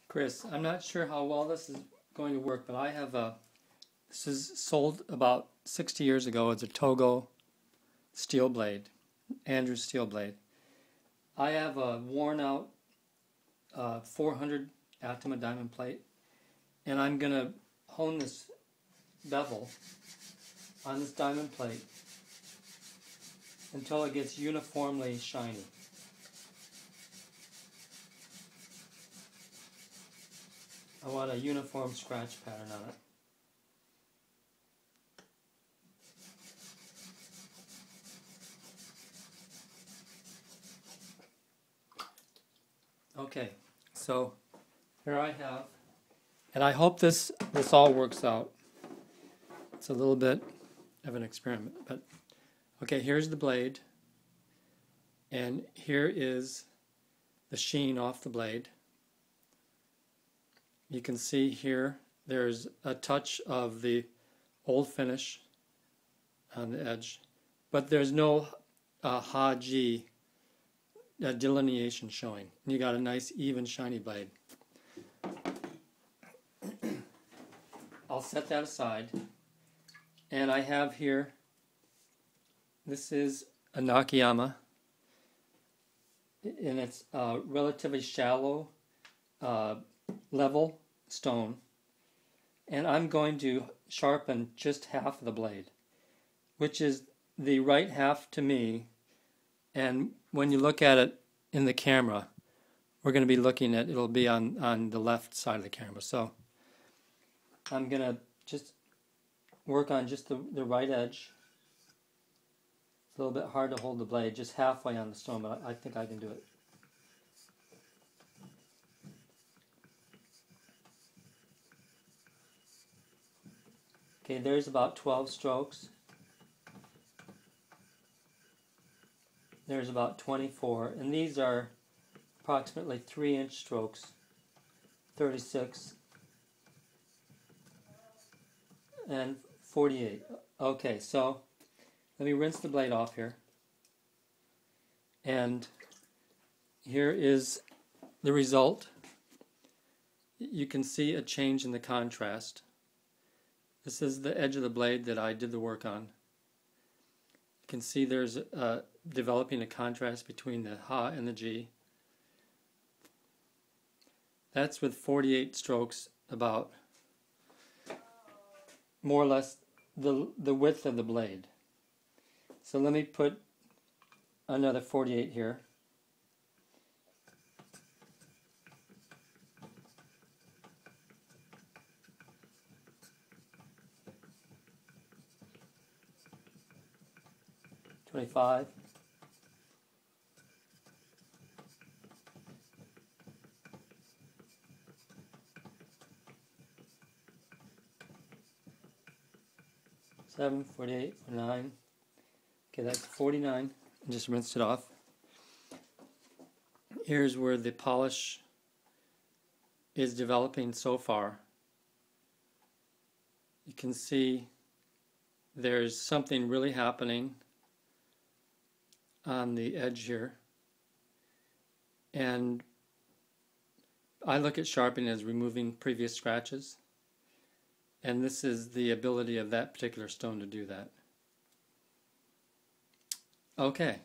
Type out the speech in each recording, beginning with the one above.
Chris, I'm not sure how well this is going to work, but I have this is sold about 60 years ago as a Togo steel blade, Andrews steel blade. I have a worn out 400 Atma diamond plate, and I'm going to hone this bevel on this diamond plate until it gets uniformly shiny. I want a uniform scratch pattern on it. Okay, so here I have, and I hope this all works out. It's a little bit of an experiment, but okay, here's the blade, and here is the sheen off the blade. You can see here there's a touch of the old finish on the edge, but there's no Haji delineation showing. And you got a nice even shiny blade. I'll set that aside, and I have here, this is a Nakayama, and it's a relatively shallow level stone, and I'm going to sharpen just half of the blade, which is the right half to me, and when you look at it in the camera, we're going to be looking at, it'll be on the left side of the camera. So I'm going to just work on just the right edge. It's a little bit hard to hold the blade just halfway on the stone, but I think I can do it. Okay, there's about 12 strokes. There's about 24, and these are approximately 3-inch strokes, 36 and 48. Okay, so let me rinse the blade off here. And here is the result. You can see a change in the contrast. This is the edge of the blade that I did the work on. You can see there's developing a contrast between the Ha and the G. That's with 48 strokes, about more or less the width of the blade. So let me put another 48 here. $25. $7, $48, $9. Okay, that's $49. And just rinsed it off. Here's where the polish is developing so far. You can see there's something really happening on the edge here, and I look at sharpening as removing previous scratches, and this is the ability of that particular stone to do that. Okay,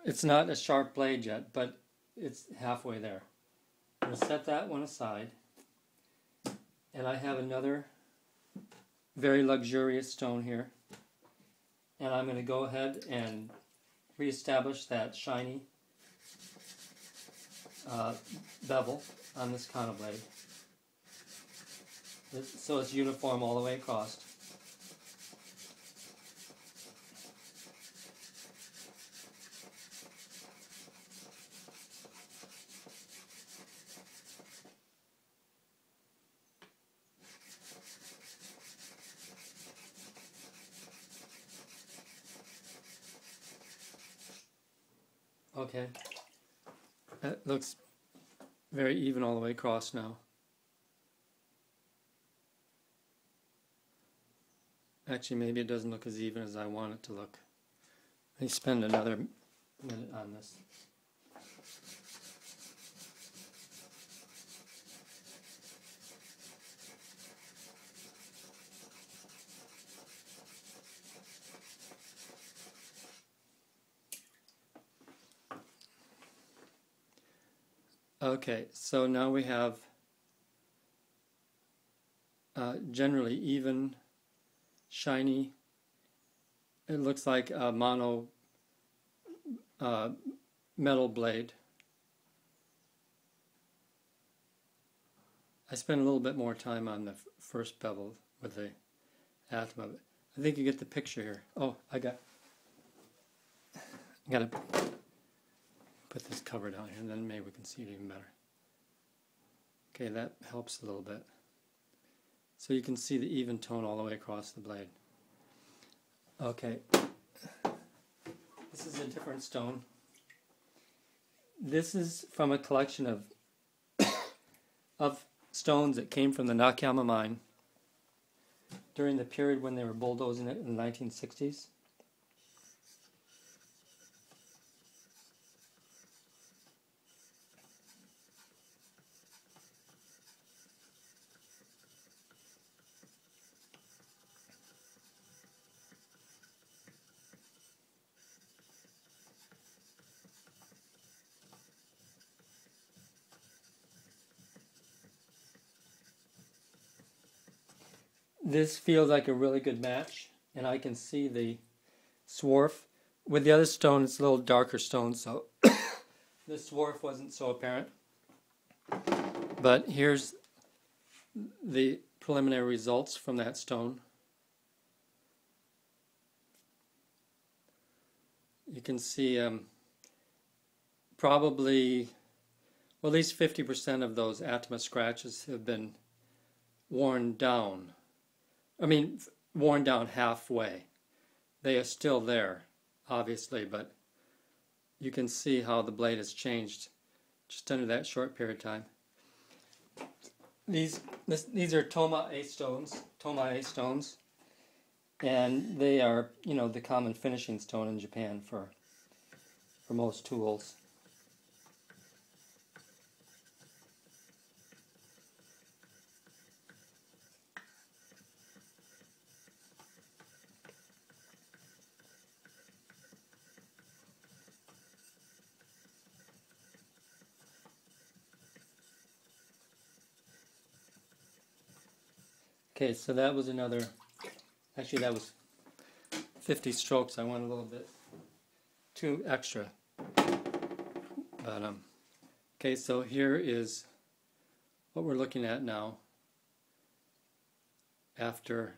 it's not a sharp blade yet, but it's halfway there. I'm going to set that one aside, and I have another very luxurious stone here, and I'm going to go ahead and reestablish that shiny bevel on this kanna blade, so it's uniform all the way across. Okay, that looks very even all the way across now. Actually, maybe it doesn't look as even as I want it to look. Let me spend another minute on this. Okay, so now we have generally even, shiny. It looks like a mono metal blade. I spent a little bit more time on the first bevel with the atom of it. I think you get the picture here. Oh, I gotta put this cover down here, and then maybe we can see it even better. Okay, that helps a little bit. So you can see the even tone all the way across the blade. Okay, this is a different stone. This is from a collection of stones that came from the Nakayama mine during the period when they were bulldozing it in the 1960s. This feels like a really good match, and I can see the swarf. With the other stone, it's a little darker stone, so the swarf wasn't so apparent. But here's the preliminary results from that stone. You can see probably, well, at least 50% of those atma scratches have been worn down. I mean, worn down halfway. They are still there, obviously, but you can see how the blade has changed just under that short period of time. These are tomae stones, and they are, you know, the common finishing stone in Japan for most tools. Okay, so that was another, actually that was 50 strokes. I went a little bit too extra. But, okay, so here is what we're looking at now after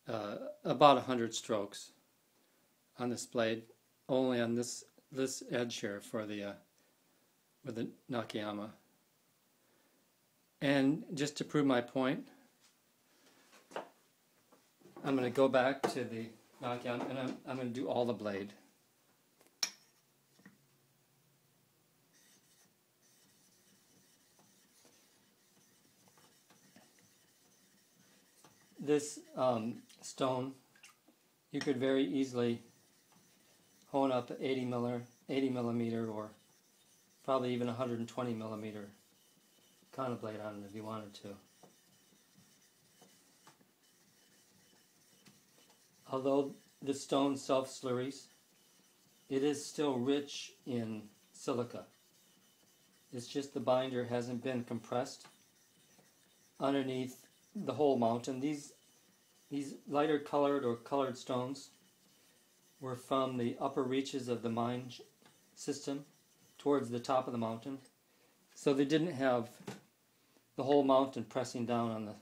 about 100 strokes on this blade, only on this edge here for the with the Nakayama. And just to prove my point, I'm going to go back to the Nakayama, and I'm going to do all the blade. This stone, you could very easily hone up 80 millimeter, or probably even 120 millimeter kanna blade on it if you wanted to. Although the stone self-slurries, it is still rich in silica. It's just the binder hasn't been compressed underneath the whole mountain. These lighter colored or colored stones were from the upper reaches of the mine system towards the top of the mountain. So they didn't have the whole mountain pressing down on the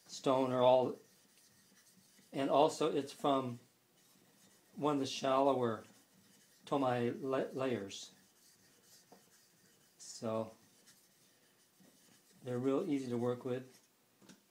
stone or all. And also it's from one of the shallower tomae layers. So they're real easy to work with.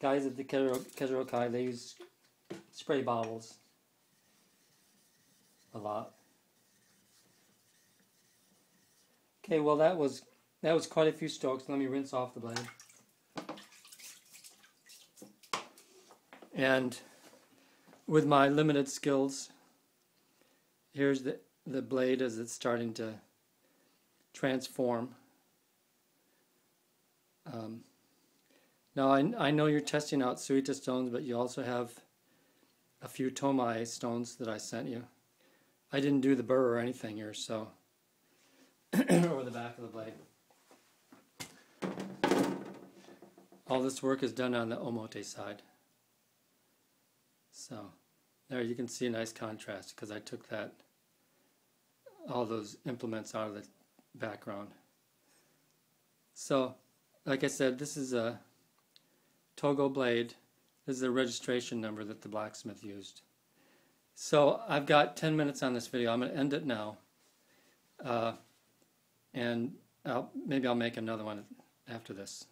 Guys at the Kezurokai, they use spray bottles a lot. Okay, well that was quite a few strokes. Let me rinse off the blade. And with my limited skills, here's the blade as it's starting to transform. Now I know you're testing out Suita stones, but you also have a few tomae stones that I sent you. I didn't do the burr or anything here, so or the back of the blade. all this work is done on the omote side. So there you can see a nice contrast because I took all those implements out of the background. So like I said, this is a Togo blade. This is the registration number that the blacksmith used. So I've got 10 minutes on this video. I'm going to end it now. And maybe I'll make another one after this.